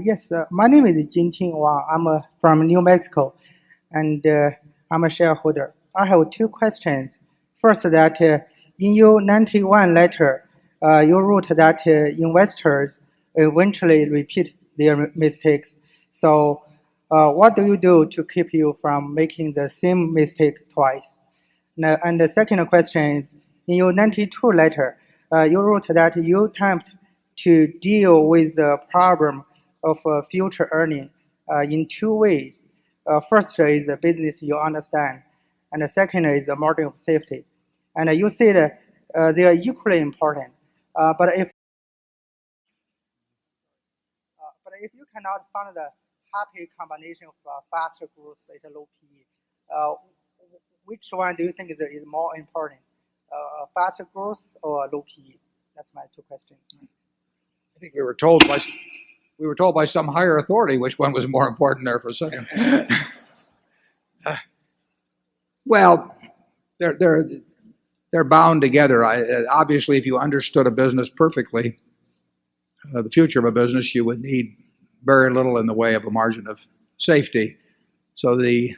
Yes, my name is Jinting Wang. I'm from New Mexico, and I'm a shareholder. I have two questions. First, that in your 91 letter, you wrote that investors eventually repeat their mistakes. So, what do you do to keep you from making the same mistake twice? Now, and the second question is, in your 92 letter, you wrote that you attempt to deal with the problem of future earning in two ways. First is the business you understand, and the second is the margin of safety. And you said they are equally important. But if you cannot find the happy combination of faster growth at a low PE, uh, which one do you think is more important? Faster growth or low PE? That's my two questions. I think we were told by some higher authority which one was more important there for a second. Well, they're bound together. Obviously, if you understood a business perfectly, the future of a business, you would need very little in the way of a margin of safety. So the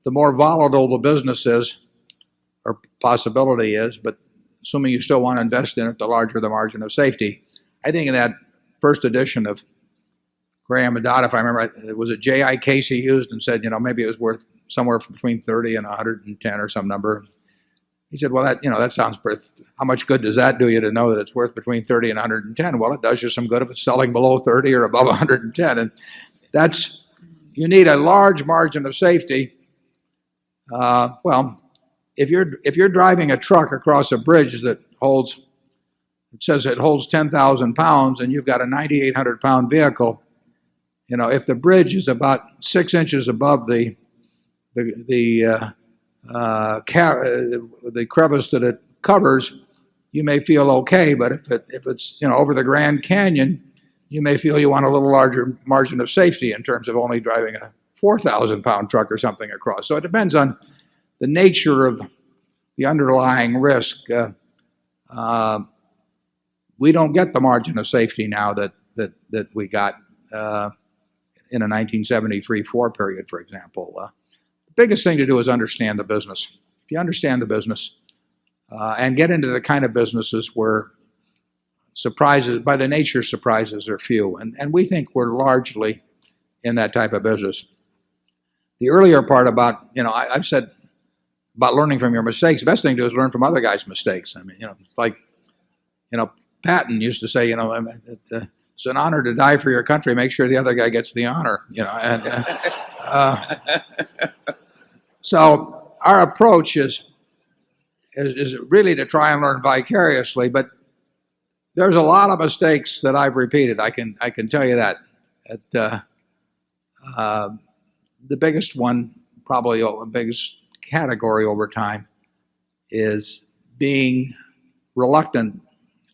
more volatile the business is, or possibility is, but assuming you still want to invest in it, the larger the margin of safety. I think in that first edition of Graham and Dodd, if I remember, was it J.I. Casey used and said, maybe it was worth somewhere between 30 and 110 or some number. He said, well, that sounds pretty. How much good does that do you to know that it's worth between 30 and 110? Well, it does you some good if it's selling below 30 or above 110. And you need a large margin of safety. Well, if you're driving a truck across a bridge that says it holds 10,000 pounds and you've got a 9,800 pound vehicle, if the bridge is about 6 inches above the crevice that it covers, you may feel okay. But if it's over the Grand Canyon, you may feel you want a little larger margin of safety in terms of only driving a 4,000 pound truck or something across. So it depends on the nature of the underlying risk. We don't get the margin of safety now that we got in a 1973-4 period, for example. The biggest thing to do is understand the business. If you understand the business and get into the kind of businesses where surprises, by the nature, surprises are few, and we think we're largely in that type of business. The earlier part about, I've said about learning from your mistakes, the best thing to do is learn from other guys' mistakes. I mean, it's like, Patton used to say, it's an honor to die for your country. Make sure the other guy gets the honor, So our approach is really to try and learn vicariously, but there's a lot of mistakes that I've repeated. I can tell you that. The biggest one, probably the biggest category over time, is being reluctant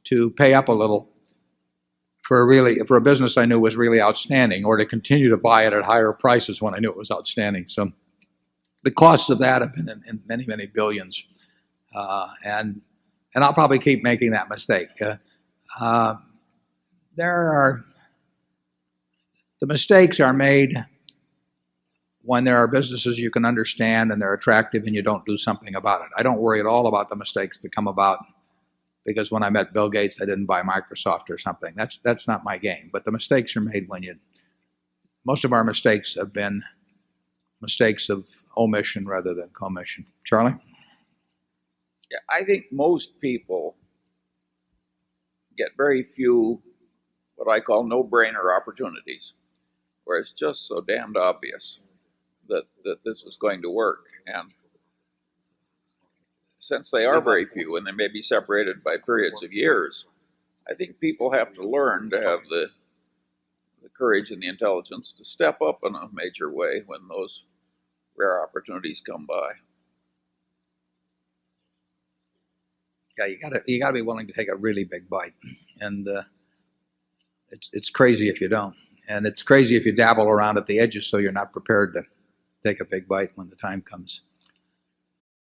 to pay up a little for a business I knew was really outstanding, or to continue to buy it at higher prices when I knew it was outstanding. So the costs of that have been in many, many billions, and I'll probably keep making that mistake. The mistakes are made when there are businesses you can understand and they're attractive and you don't do something about it. I don't worry at all about the mistakes that come about because when I met Bill Gates, I didn't buy Microsoft or something. That's not my game. But the mistakes are made most of our mistakes have been mistakes of omission rather than commission. Charlie? Yeah, I think most people get very few what I call no-brainer opportunities, where it's just so damned obvious that this is going to work. And since they are very few and they may be separated by periods of years, I think people have to learn to have the courage and the intelligence to step up in a major way when those rare opportunities come by. Yeah, you gotta be willing to take a really big bite, and it's crazy if you don't, and it's crazy if you dabble around at the edges, so you're not prepared to take a big bite when the time comes.